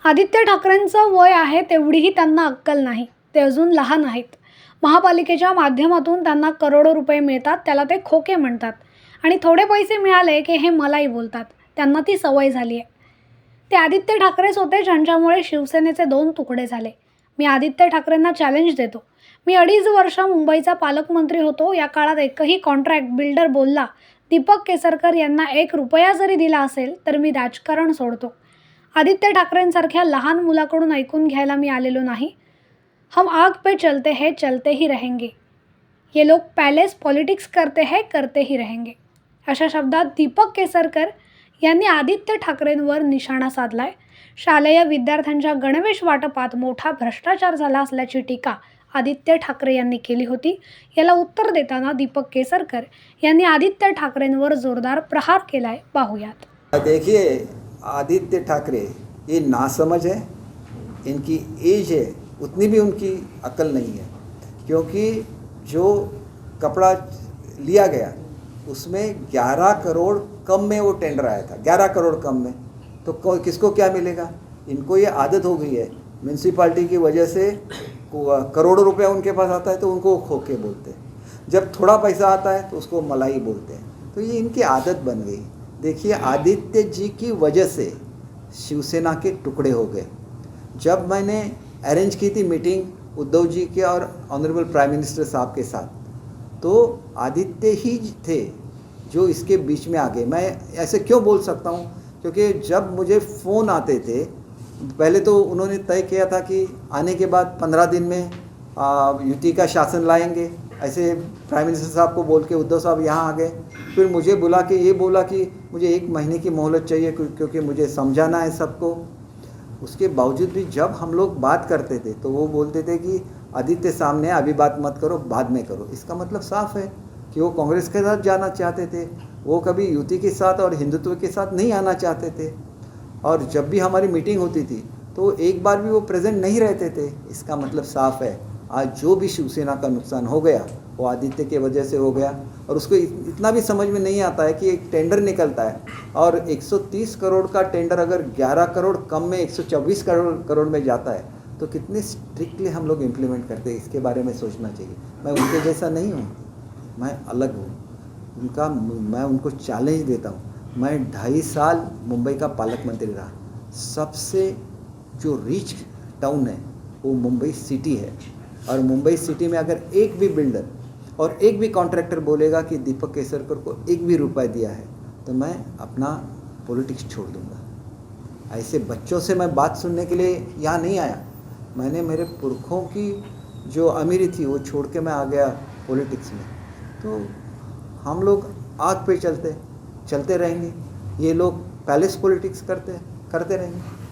आदित्य ठाकरेंचं वय आहे तेवढीही त्यांना अक्कल नाही. ते अजून लहान आहेत. महापालिकेच्या माध्यमातून त्यांना करोडो रुपये मिळतात, त्याला ते खोके म्हणतात. आणि थोडे पैसे मिळाले की हे मलाई बोलतात. त्यांना ती सवय झाली आहे. ते आदित्य ठाकरेच होते ज्यांच्यामुळे शिवसेनेचे 2 तुकडे झाले. मी आदित्य ठाकरेंना चॅलेंज देतो. मी 2.5 वर्ष मुंबईचा पालकमंत्री होतो. या काळात एकही कॉन्ट्रॅक्ट बिल्डर बोलला दीपक केसरकर यांना 1 रुपया जरी दिला असेल तर मी राजकारण सोडतो. आदित्य ठाकरेंसारख्या लहान मुलाकडून ऐकून घ्यायला मी आलेलो नाही. हम आग पे चलते हैं, चलते ही रहेंगे. ये लोग पॅलेस पॉलिटिक्स करते हैं, करते ही रहेंगे. अशा शब्दात दीपक केसरकर यांनी आदित्य ठाकरेंवर निशाणा साधलाय. शालेय विद्यार्थ्यांच्या गणवेश वाटपात मोठा भ्रष्टाचार झाला असल्याची टीका आदित्य ठाकरे यांनी केली होती. याला उत्तर देताना दीपक केसरकर यांनी आदित्य ठाकरेंवर जोरदार प्रहार केलाय. पाहूयात. देखिए, आदित्य ठाकरे ये नासमझ है, इनकी एज है उतनी भी उनकी अकल नहीं है, क्योंकि जो कपड़ा लिया गया उसमें 11 करोड़ कम में वो टेंडर आया था, 11 करोड़ कम में, तो किसको क्या मिलेगा? इनको ये आदत हो गई है म्यूनसिपाल्टी की वजह से, करोड़ों रुपया उनके पास आता है तो उनको खोके बोलते हैं, जब थोड़ा पैसा आता है तो उसको मलाई बोलते हैं, तो ये इनकी आदत बन गई। देखिए, आदित्य जी की वजह से शिवसेना के टुकड़े हो गए। जब मैंने अरेंज की थी मीटिंग उद्धव जी के और ऑनरेबल प्राइम मिनिस्टर साहब के साथ, तो आदित्य ही थे जो इसके बीच में आ गए। मैं ऐसे क्यों बोल सकता हूँ? क्योंकि जब मुझे फ़ोन आते थे, पहले तो उन्होंने तय किया था कि आने के बाद 15 दिन में युति का शासन लाएंगे, ऐसे प्राइम मिनिस्टर साहब को बोल के उद्धव साहब यहाँ आ गए। फिर मुझे बुला के ये बोला कि मुझे 1 महीने की मोहलत चाहिए क्योंकि मुझे समझाना है सबको। उसके बावजूद भी जब हम लोग बात करते थे तो वो बोलते थे कि आदित्य सामने अभी बात मत करो, बाद में करो। इसका मतलब साफ है कि वो कांग्रेस के साथ जाना चाहते थे, वो कभी युति के साथ और हिंदुत्व के साथ नहीं आना चाहते थे। और जब भी हमारी मीटिंग होती थी तो एक बार भी वो प्रेजेंट नहीं रहते थे। इसका मतलब साफ है, आज जो भी शिवसेना का नुकसान हो गया वो आदित्य के वजह से हो गया। और उसको इतना भी समझ में नहीं आता है कि एक टेंडर निकलता है और 130 करोड़ का टेंडर अगर 11 करोड़ कम में 124 करोड़ में जाता है तो कितने स्ट्रिक्टली हम लोग इम्प्लीमेंट करते हैं, इसके बारे में सोचना चाहिए। मैं उनके जैसा नहीं हूँ, मैं अलग हूँ मैं उनको चैलेंज देता हूँ। मैं 2.5 साल मुंबई का पालक मंत्री रहा। सबसे जो रिच टाउन है वो मुंबई सिटी है, और मुंबई सिटी में अगर एक भी बिल्डर और एक भी कॉन्ट्रैक्टर बोलेगा कि दीपक केसरकर को 1 भी रुपया दिया है तो मैं अपना पॉलिटिक्स छोड़ दूंगा। ऐसे बच्चों से मैं बात सुनने के लिए यहाँ नहीं आया। मैंने मेरे पुरखों की जो अमीरी थी वो छोड़ के मैं आ गया पॉलिटिक्स में। तो हम लोग आग पे चलते रहेंगे, ये लोग पैलेस पॉलिटिक्स करते रहेंगे।